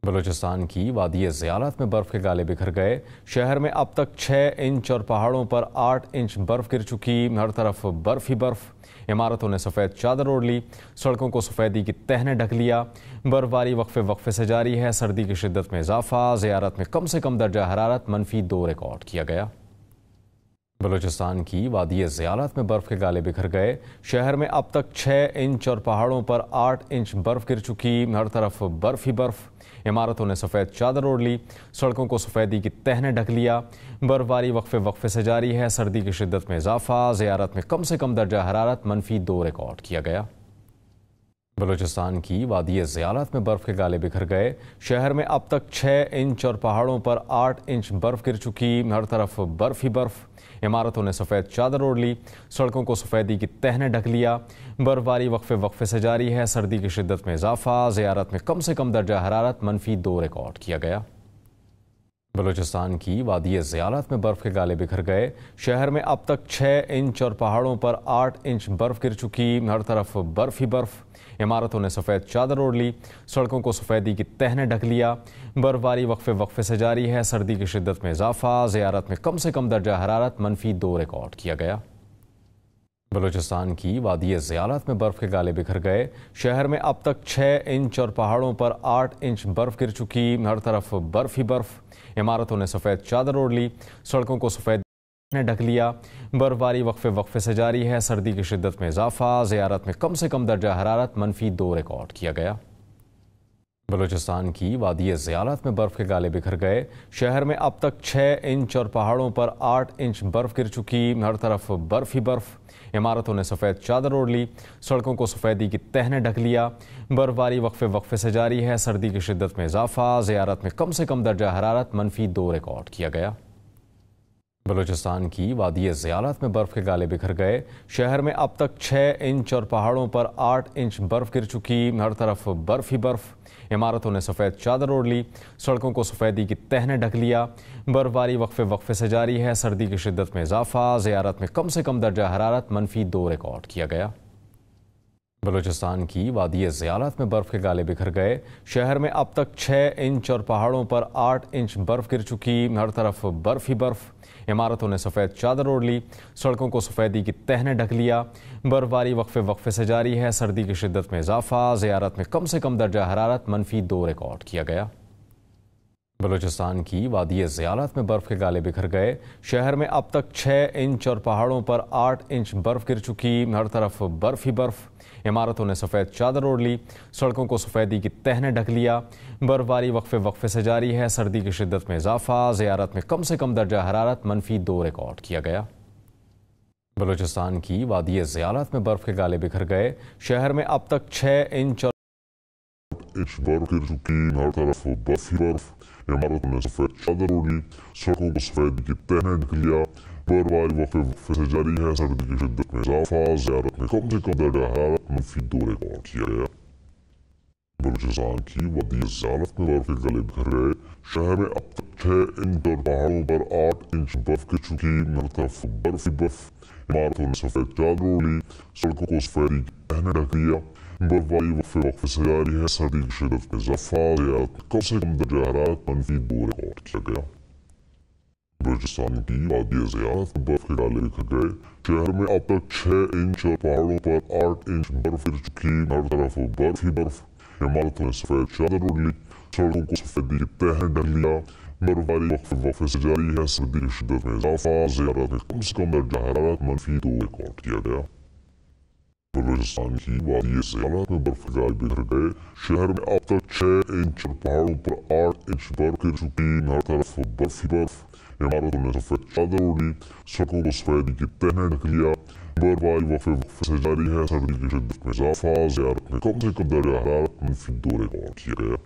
بلوچستان کی وادی زیارت میں برف کے گالے بکھر گئے۔ شہر میں اب تک 6 انچ اور پہاڑوں پر 8 انچ برف گر چکی۔ ہر طرف برف ہی برف۔ عمارتوں نے سفید چادر اوڑھ لی، سڑکوں کو سفیدی کی تہہ نے ڈھک لیا۔ برفباری وقفے سے جاری ہے، سردی کی شدت میں اضافہ۔ زیارت میں کم سے کم درجہ حرارت -2 ریکارڈ کیا گیا۔ بلوچستان کی وادی زیارت میں برف کے گالے بکھر گئے۔ شہر میں اب تک 6 انچ اور پہاڑوں پر 8 انچ برف گر چکی۔ ہر طرف برف ہی برف۔ عمارتوں نے سفید چادر اوڑھ لی، سڑکوں کو سفیدی کی تہہ نے ڈھک لیا۔ برفباری وقفے سے جاری ہے، سردی کی شدت میں اضافہ۔ زیارت میں کم سے کم درجہ حرارت -2 ریکارڈ کیا گیا۔ بلوچستان کی وادی زیارت میں برف کے گالے بکھر گئے۔ شہر میں اب تک 6 انچ اور پہاڑوں پر 8 انچ برف گر چکی۔ ہر طرف برف ہی برف۔ عمارتوں نے سفید چادر اوڑھ لی، سڑکوں کو سفیدی کی تہہ نے ڈھک لیا۔ برفباری وقفے سے جاری ہے، سردی کی شدت میں اضافہ۔ زیارت میں کم سے کم درجہ حرارت -2 ریکارڈ کیا گیا۔ بلوچستان کی وادی زیارت میں برف کے گالے بکھر گئے۔ شہر میں اب تک 6 انچ اور پہاڑوں پر 8 انچ برف گر چکی۔ ہر طرف برف ہی برف۔ عمارتوں نے سفید چادر اوڑھ لی، سڑکوں کو سفیدی کی تہہ نے ڈھک لیا۔ برفباری وقفے سے جاری ہے، سردی کی شدت میں اضافہ۔ زیارت میں کم سے کم درجہ حرارت -2 ریکارڈ کیا گیا۔ بلوچستان کی وادی زیارت میں برف کے گالے بکھر گئے۔ شہر میں اب تک 6 انچ اور پہاڑوں پر 8 انچ برف گر چکی۔ ہر طرف برف ہی برف۔ عمارتوں نے سفید چادر اوڑھ لی، سڑکوں کو سفید نے ڈھک لیا۔ برفباری وقفے سے جاری ہے، سردی کی شدت میں اضافہ۔ زیارت میں کم سے کم درجہ حرارت -2 ریکارڈ کیا گیا۔ بلوچستان کی وادی زیارت میں برف کے گالے بکھر گئے۔ شہر میں اب تک 6 انچ اور پہاڑوں پر 8 انچ برف گر چکی۔ ہر طرف برف ہی برف۔ عمارتوں نے سفید چادر اوڑھ لی، سڑکوں کو سفیدی کی تہہ نے ڈھک لیا۔ برفباری وقفے سے جاری ہے، سردی کی شدت میں اضافہ۔ زیارت میں کم سے کم درجہ حرارت -2 ریکارڈ کیا گیا۔ بلوچستان کی وادی زیارت میں برف کے گالے بکھر گئے۔ شہر میں اب تک 6 انچ اور پہاڑوں پر 8 انچ برف گر چکی۔ ہر طرف برف ہی برف۔ عمارتوں نے سفید چادر اوڑھ لی، سڑکوں کو سفیدی کی تہہ نے ڈھک لیا۔ برفباری وقفے سے جاری ہے، سردی کی شدت میں اضافہ۔ زیارت میں کم سے کم درجہ حرارت -2 ریکارڈ کیا گیا۔ بلوچستان کی وادی زیارت میں برف کے گالے بکھر گئے۔ شہر میں اب تک 6 انچ اور پہاڑوں پر 8 انچ برف گر چکی۔ ہر طرف برف ہی برف۔ عمارتوں نے سفید چادر اوڑھ لی، سڑکوں کو سفیدی کی تہہ نے ڈھک لیا۔ برفباری وقفے سے جاری ہے، سردی کی شدت میں اضافہ۔ زیارت میں کم سے کم درجہ حرارت -2 ریکارڈ کیا گیا۔ بلوچستان کی وادی زیارت میں برف کے گالے بکھر گئے۔ شہر میں اب تک 6 انچ اور پہاڑوں پر 8 انچ برف گر چکی۔ ہر طرف برف ہی برف۔ عمارتوں نے سفید چادر اوڑھ لی، سڑکوں کو سفیدی کی تہہ نے ڈھک لیا۔ برفباری وقفے سے جاری ہے، سردی کی شدت میں اضافہ۔ زیارت میں کم سے کم درجہ حرارت -2 ریکارڈ کیا گیا۔ بلوچستان کی وادی زیارت میں برف کے گالے بکھر گئے۔ شہر میں اب تک 6 انچ اور برف گر چکی۔ ہر طرف برف ہی برف۔ عمارتوں نے سفید چادر اوڑھ لی، سڑکوں کو سفیدی کی تہہ نے ڈھک لیا۔ برفباری وقفے سے جاری ہے، سردی کی شدت میں اضافہ۔ زیارت میں کم سے کم درجہ حرارت -2 ریکارڈ کیا گیا۔ بلوچستان کی وادی زیارت میں برف کے گالے بکھر گئے۔ شہر میں اب تک 6 انچ اور پہاڑوں پر 8 انچ برف گر چکی۔ ہر طرف برف ہی برف۔ عمارتوں نے سفید چادر اوڑھ لی، سڑکوں کو سفیدی کی تہہ نے ڈھک لیا۔ برفباری وقفے سے جاری ہے، سردی کی شدت میں اضافہ۔ زیارت میں کم سے کم درجہ حرارت -2 ریکارڈ کیا گیا۔ بلوچستان کی وادی زیارت میں برف کے گالے بکھر گئے۔ شہر میں اب تک 6 انچ اور پہاڑوں پر 8 انچ برف گر چکی۔ ہر طرف برف ہی برف۔ عمارتوں نے سفید چادر اوڑھ لی، سڑکوں کو سفیدی کی تہہ نے ڈھک لیا۔ برفباری وقفے سے جاری ہے، سردی کی شدت میں اضافہ۔ زیارت میں کم سے کم درجہ حرارت -2 ریکارڈ کیا گیا۔ بلوچستان کی وادی زیارت میں برف کے گالے بکھر گئے۔ شہر میں اب تک 6 انچ اور پہاڑوں پر 8 انچ برف گر چکی۔ ہر طرف برف ہی برف۔ عمارتوں نے سفید چادر اوڑھ لی، سڑکوں کو سفیدی کی تہہ نے ڈھک لیا۔ برفباری وقفے سے جاری ہے، سردی کی شدت میں اضافہ۔ زیارت میں کم سے کم درجہ حرارت -2 ریکارڈ کیا گیا۔